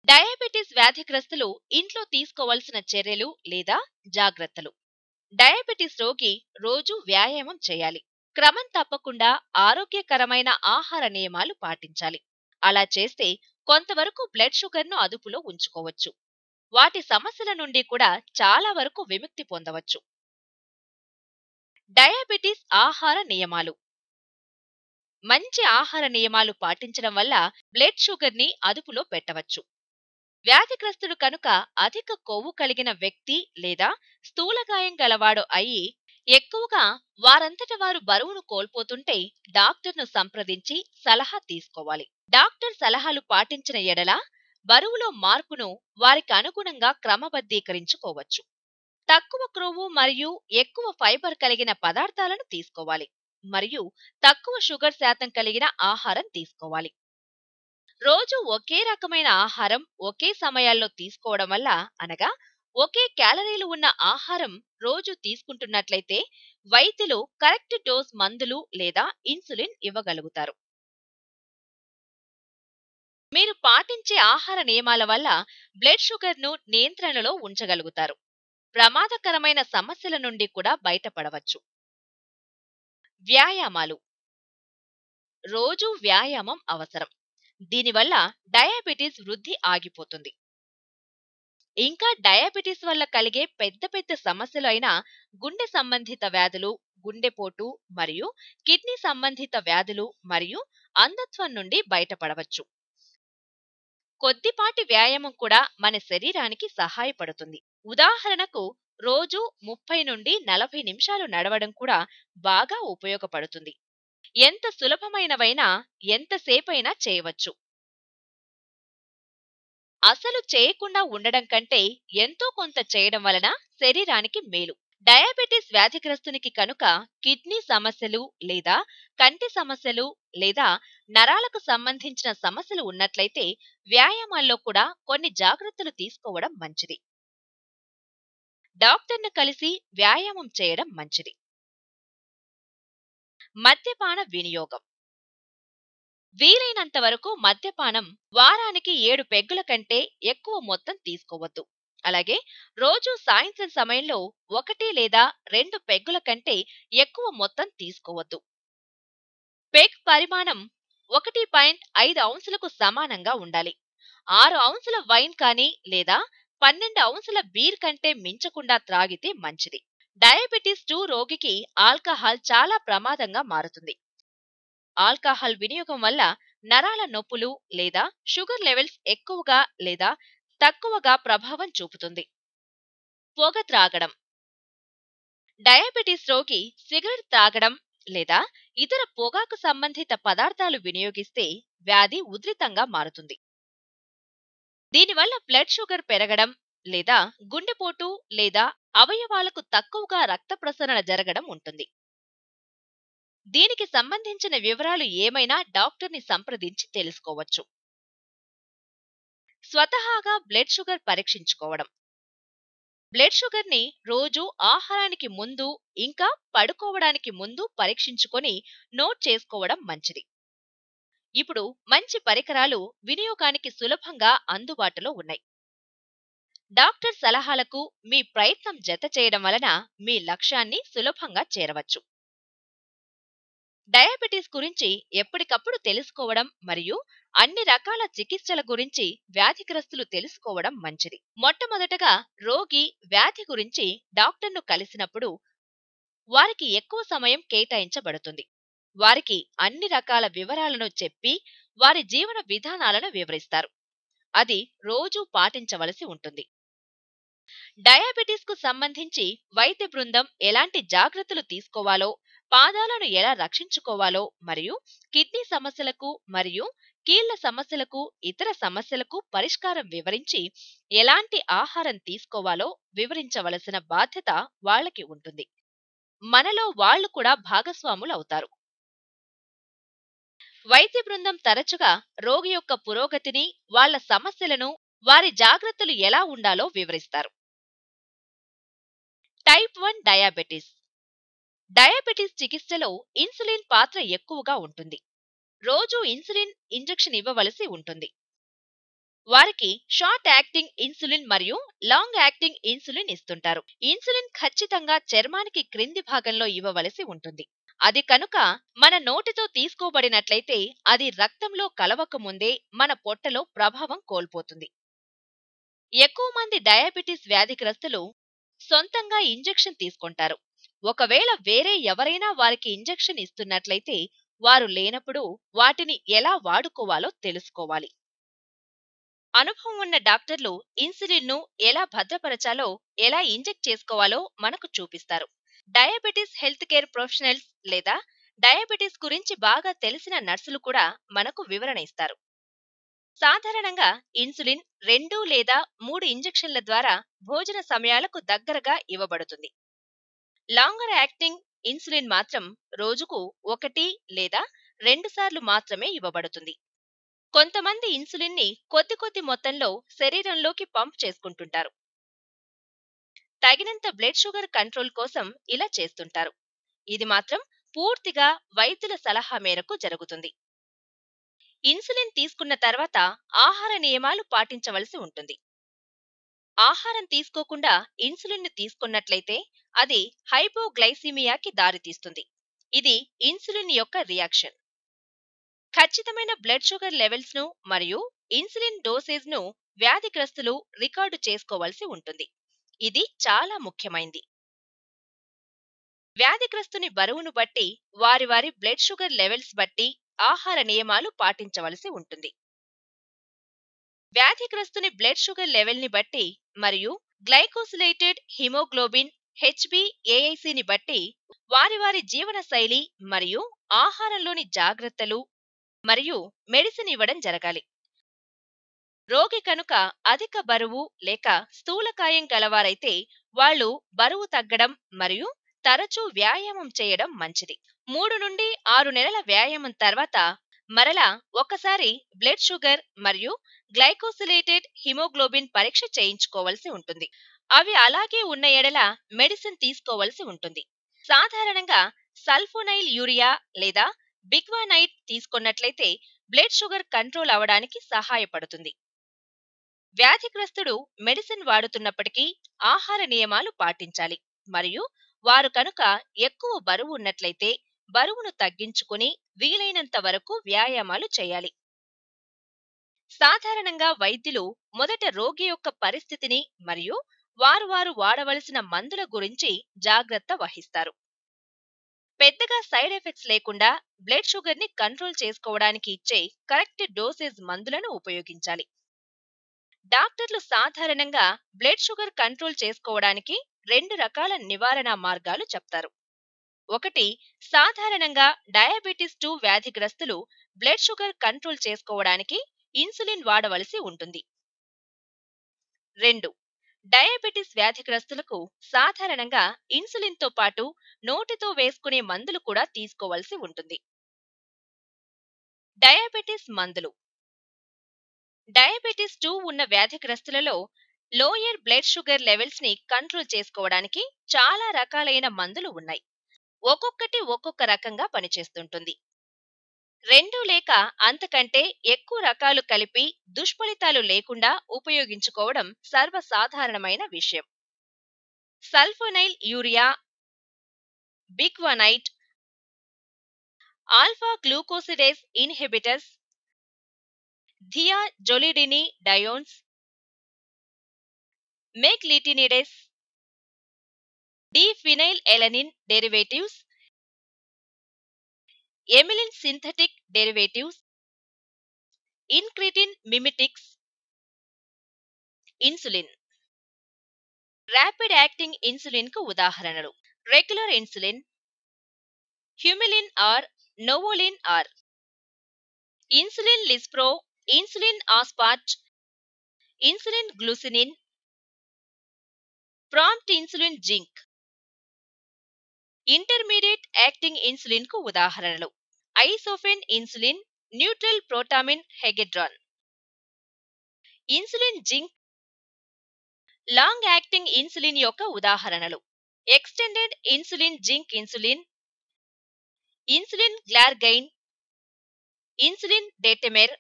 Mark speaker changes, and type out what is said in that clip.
Speaker 1: Diabetes వ్యాధిగ్రస్తులు ఇంట్లో తీసుకోవాల్సిన చర్యలు లేదా జాగ్రత్తలు. డయాబెటిస్ రోగి రోజు వ్యాయామం చేయాలి. క్రమం తప్పకుండా ఆరోగ్యకరమైన ఆహార నియమాలు పాటించాలి. అలా చేస్తే కొంతవరకు బ్లడ్ షుగర్ను అదుపులో ఉంచుకోవచ్చు. వాటి సమస్యల నుండి కూడా చాలా వరకు విముక్తి పొందవచ్చు. డయాబెటిస్ ఆహార నియమాలు. మంచి ఆహార నియమాలు పాటించడం వల్ల బ్లడ్ షుగర్ ని అదుపులో పెట్టవచ్చు. వ్యాధిగ్రస్తుడు కనుక అధిక కొవ్వు కలిగిన వ్యక్తి లేదా స్థూలకాయం గలవాడు అయి ఎక్కువగా వారంతట వారు బరువును కోల్పోతుంటే డాక్టర్ను సంప్రదించి సలహా తీసుకోవాలి. డాక్టర్ సలహాలు పాటించిన ఎడల బరువులో మార్పును వారికి అనుగుణంగా క్రమబద్ధీకరించుకోవచ్చు. తక్కువ క్రొవ్వు మరియు ఎక్కువ ఫైబర్ కలిగిన పదార్థాలను తీసుకోవాలి మరియు తక్కువ షుగర్ శాతం కలిగిన ఆహారం తీసుకోవాలి. రోజు ఒకే రకమైన ఆహారం ఒకే సమయాల్లో తీసుకోవడం వల్ల అనగా ఒకే క్యాలరీలు ఉన్న ఆహారం రోజు తీసుకుంటున్నట్లయితే వైద్యులు కరెక్ట్ డోస్ మందులు లేదా ఇన్సులిన్ ఇవ్వగలుగుతారు. మీరు పాటించే ఆహార నియమాల వల్ల బ్లడ్ షుగర్ ను నియంత్రణలో ఉంచగలుగుతారు. ప్రమాదకరమైన సమస్యల నుండి కూడా బయటపడవచ్చు. వ్యాయామాలు. రోజు వ్యాయామం అవసరం. దీనివల్ల డయాబెటిస్ వృద్ధి ఆగిపోతుంది. ఇంకా డయాబెటిస్ వల్ల కలిగే పెద్ద పెద్ద సమస్యలు అయిన గుండె సంబంధిత వ్యాధులు, గుండెపోటు మరియు కిడ్నీ సంబంధిత వ్యాధులు మరియు అంధత్వం నుండి బయటపడవచ్చు. కొద్దిపాటి వ్యాయామం కూడా మన శరీరానికి సహాయపడుతుంది. ఉదాహరణకు రోజు 30 నుండి 40 నిమిషాలు నడవడం కూడా బాగా ఉపయోగపడుతుంది. ఎంత సులభమైనవైనా ఎంతసేపైనా చేయవచ్చు. అసలు చేయకుండా ఉండడం కంటే ఎంతో కొంత చేయడం వలన శరీరానికి మేలు. డయాబెటిస్ వ్యాధిగ్రస్తునికి కనుక కిడ్నీ సమస్యలు లేదా కంటి సమస్యలు లేదా నరాలకు సంబంధించిన సమస్యలు ఉన్నట్లయితే వ్యాయామాల్లో కూడా కొన్ని జాగ్రత్తలు తీసుకోవడం మంచిది. డాక్టర్ను కలిసి వ్యాయామం చేయడం మంచిది. మద్యపాన వినియోగం. వీలైనంత వరకు మద్యపానం వారానికి 7 పెగ్గుల కంటే ఎక్కువ మొత్తం తీసుకోవద్దు. అలాగే రోజు సాయంత్రం సమయంలో 1 లేదా 2 పెగ్గుల కంటే ఎక్కువ మొత్తం తీసుకోవద్దు. పెగ్ పరిమాణం 1.5 ఔన్సులకు సమానంగా ఉండాలి. 6 ఔన్సుల వైన్ కానీ లేదా 12 ఔన్సుల బీర్ కంటే మించకుండా త్రాగితే మంచిది. డయాబెటిస్ 2 రోగికి ఆల్కహాల్ చాలా ప్రమాదంగా మారుతుంది. ఆల్కహాల్ వినియోగం వల్ల నరాల నొప్పులు లేదా షుగర్ లెవెల్స్ ఎక్కువగా లేదా తక్కువగా ప్రభావం చూపుతుంది. పొగ త్రాగడం. డయాబెటిస్ రోగి సిగరెట్ త్రాగడం లేదా ఇతర పొగాకు సంబంధిత పదార్థాలు వినియోగిస్తే వ్యాధి ఉధృతంగా మారుతుంది. దీనివల్ల బ్లడ్ షుగర్ పెరగడం లేదా గుండెపోటు లేదా అవయవాలకు తక్కువగా రక్త ప్రసరణ జరగడం ఉంటుంది. దీనికి సంబంధించిన వివరాలు ఏమైనా డాక్టర్ని సంప్రదించి తెలుసుకోవచ్చు. స్వతహాగా బ్లడ్ షుగర్ పరీక్షించుకోవడం. బ్లడ్ షుగర్ ని రోజు ఆహారానికి ముందు ఇంకా పడుకోవడానికి ముందు పరీక్షించుకొని నోట్ చేసుకోవడం మంచిది. ఇప్పుడు మంచి పరికరాలు వినియోగానికి సులభంగా అందుబాటులో ఉన్నాయి. డాక్టర్ సలహాలకు మీ ప్రయత్నం జత చేయడం వలన మీ లక్ష్యాన్ని సులభంగా చేరవచ్చు. డయాబెటిస్ గురించి ఎప్పటికప్పుడు తెలుసుకోవడం మరియు అన్ని రకాల చికిత్సల గురించి వ్యాధిగ్రస్తులు తెలుసుకోవడం మంచిది. మొట్టమొదటగా రోగి వ్యాధి గురించి డాక్టర్ను కలిసినప్పుడు వారికి ఎక్కువ సమయం కేటాయించబడుతుంది. వారికి అన్ని రకాల వివరాలను చెప్పి వారి జీవన విధానాలను వివరిస్తారు. అది రోజూ పాటించవలసి ఉంటుంది. డయాబెటిస్ కు సంబంధించి వైద్య బృందం ఎలాంటి జాగ్రత్తలు తీసుకోవాలో, పాదాలను ఎలా రక్షించుకోవాలో మరియు కిడ్నీ సమస్యలకు మరియు కీళ్ల సమస్యలకు ఇతర సమస్యలకు పరిష్కారం వివరించి ఎలాంటి ఆహారం తీసుకోవాలో వివరించవలసిన బాధ్యత వాళ్ళకి ఉంటుంది. మనలో వాళ్ళు కూడా భాగస్వాములు అవుతారు. వైద్య బృందం తరచుగా రోగి యొక్క పురోగతిని, వాళ్ళ సమస్యలను, వారి జాగ్రత్తలు ఎలా ఉండాలో వివరిస్తారు. Type 1 diabetes. డయాబెటిస్ చికిత్సలో ఇన్సులిన్ పాత్ర ఎక్కువగా ఉంటుంది. రోజు ఇన్సులిన్ ఇంజెక్షన్ ఇవ్వవలసి ఉంటుంది. వారికి షార్ట్ యాక్టింగ్ ఇన్సులిన్ మరియు లాంగ్ యాక్టింగ్ ఇన్సులిన్ ఇస్తుంటారు. ఇన్సులిన్ ఖచ్చితంగా చర్మానికి క్రింది భాగంలో ఇవ్వవలసి ఉంటుంది. అది కనుక మన నోటితో తీసుకోబడినట్లయితే అది రక్తంలో కలవక ముందే మన పొట్టలో ప్రభావం కోల్పోతుంది. ఎక్కువ మంది డయాబెటిస్ వ్యాధిగ్రస్తులు సొంతంగా ఇంజెక్షన్ తీసుకుంటారు. ఒకవేళ వేరే ఎవరైనా వారికి ఇంజెక్షన్ ఇస్తున్నట్లయితే వారు లేనప్పుడు వాటిని ఎలా వాడుకోవాలో తెలుసుకోవాలి. అనుభవం ఉన్న డాక్టర్లు ఇన్సులిన్ ను ఎలా భద్రపరచాలో, ఎలా ఇంజెక్ట్ చేసుకోవాలో మనకు చూపిస్తారు. డయాబెటిస్ హెల్త్ కేర్ ప్రొఫెషనల్స్ లేదా డయాబెటిస్ గురించి బాగా తెలిసిన నర్సులు కూడా మనకు వివరణ ఇస్తారు. సాధారణంగా ఇన్సులిన్ 2 లేదా 3 ఇంజెక్షన్ల ద్వారా భోజన సమయాలకు దగ్గరగా ఇవ్వబడుతుంది. లాంగర్ యాక్టింగ్ ఇన్సులిన్ మాత్రం రోజుకు 1 లేదా 2 సార్లు మాత్రమే ఇవ్వబడుతుంది. కొంతమంది ఇన్సులిన్ ని కొద్ది మొత్తంలో శరీరంలోకి పంప్ చేసుకుంటుంటారు. తగినంత బ్లడ్ షుగర్ కంట్రోల్ కోసం ఇలా చేస్తుంటారు. ఇది మాత్రం పూర్తిగా వైద్యుల సలహా మేరకు జరుగుతుంది. ఇన్సులిన్ తీసుకున్న తర్వాత ఆహార నియమాలు పాటించవలసి ఉంటుంది. ఆహారం తీసుకోకుండా ఇన్సులిన్ ని తీసుకున్నట్లయితే అది హైపోగ్లైసిమియాకి దారితీస్తుంది. ఇది ఇన్సులిన్ యొక్క రియాక్షన్. ఖచ్చితమైన బ్లడ్ షుగర్ లెవెల్స్ ను మరియు ఇన్సులిన్ డోసేజ్ ను వ్యాధిగ్రస్తులు రికార్డు చేసుకోవాల్సి ఉంటుంది. ఇది చాలా ముఖ్యమైంది. వ్యాధిగ్రస్తుని బరువును బట్టి వారి బ్లడ్ షుగర్ లెవెల్స్ బట్టి ఆహార నియమాలు పాటించవలసి ఉంటుంది. వ్యాధిగ్రస్తుని బ్లడ్ షుగర్ లెవెల్ ని బట్టి మరియు గ్లైకోసిలేటెడ్ హిమోగ్లోబిన్ HbA1c ని బట్టి వారి జీవన శైలి మరియు ఆహారంలోని జాగ్రత్తలు మరియు మెడిసిన్ ఇవ్వడం జరగాలి. రోగి కనుక అధిక బరువు లేక స్థూలకాయం గలవారైతే వాళ్ళు బరువు తగ్గడం మరియు తరచూ వ్యాయామం చేయడం మంచిది. 3 నుండి 6 నెలల వ్యాయామం తర్వాత మరలా ఒకసారి బ్లడ్ షుగర్ మరియు గ్లైకోసిలేటెడ్ హిమోగ్లోబిన్ పరీక్ష చేయించుకోవలసి ఉంటుంది. అవి అలాగే ఉన్న ఎడల మెడిసిన్ తీసుకోవలసి ఉంటుంది. సాధారణంగా సల్ఫోనైల్ యూరియా లేదా బిగ్వానైట్ తీసుకున్నట్లయితే బ్లడ్ షుగర్ కంట్రోల్ అవడానికి సహాయపడుతుంది. వ్యాధిగ్రస్తుడు మెడిసిన్ వాడుతున్నప్పటికీ ఆహార నియమాలు పాటించాలి మరియు వారు కనుక ఎక్కువ బరువు ఉన్నట్లయితే బరువును తగ్గించుకుని వీలైనంత వరకు వ్యాయామాలు చేయాలి. సాధారణంగా వైద్యులు మొదట రోగి యొక్క పరిస్థితిని మరియు వారు వాడవలసిన మందుల గురించి జాగ్రత్త వహిస్తారు. పెద్దగా సైడ్ ఎఫెక్ట్స్ లేకుండా బ్లడ్ షుగర్ ని కంట్రోల్ చేసుకోవడానికి ఇచ్చే కరెక్ట్ డోసేజ్ మందులను ఉపయోగించాలి. డాక్టర్లు సాధారణంగా బ్లడ్ షుగర్ కంట్రోల్ చేసుకోవడానికి 2 రకాల నివారణ మార్గాలు చెప్తారు. 1. సాధారణంగా డయాబెటిస్ 2 వ్యాధిగ్రస్తులు బ్లడ్ షుగర్ కంట్రోల్ చేసుకోవడానికి ఇన్సులిన్ వాడవలసి ఉంటుంది. 2. డయాబెటిస్ వ్యాధిగ్రస్తులకు సాధారణంగా ఇన్సులిన్ తో పాటు నోటితో వేసుకునే మందులు కూడా తీసుకోవలసి ఉంటుంది. డయాబెటిస్ మందులు. డయాబెటిస్ 2 ఉన్న వ్యాధిగ్రస్తులలో లోయర్ బ్లడ్ షుగర్ లెవెల్స్ ని కంట్రోల్ చేసుకోవడానికి చాలా రకాలైన మందులు ఉన్నాయి. ఒక్కొక్కటి ఒక్కొక్క రకంగా పనిచేస్తుంటుంది. 2 లేక అంతకంటే ఎక్కువ రకాలు కలిపి దుష్ఫలితాలు లేకుండా ఉపయోగించుకోవడం సర్వసాధారణమైన విషయం. Sulfonyl urea, biguanide, alpha glucosidase inhibitors, thiazolidine diones, meglitinides, diphenyl alanine derivatives, amylin synthetic derivatives, incretin mimetics. Insulin. Rapid acting insulin కు ఉదాహరణలు regular insulin, Humulin R Novolin R, insulin lispro, insulin aspart, insulin glulisine, prompt insulin zinc. Intermediate acting insulin కు ఉదాహరణలు isophane insulin, neutral protamine Hagedorn. Insulin zinc. Long acting insulin యొక్క ఉదాహరణలు extended insulin zinc insulin, insulin glargine, insulin డెటెమెర్,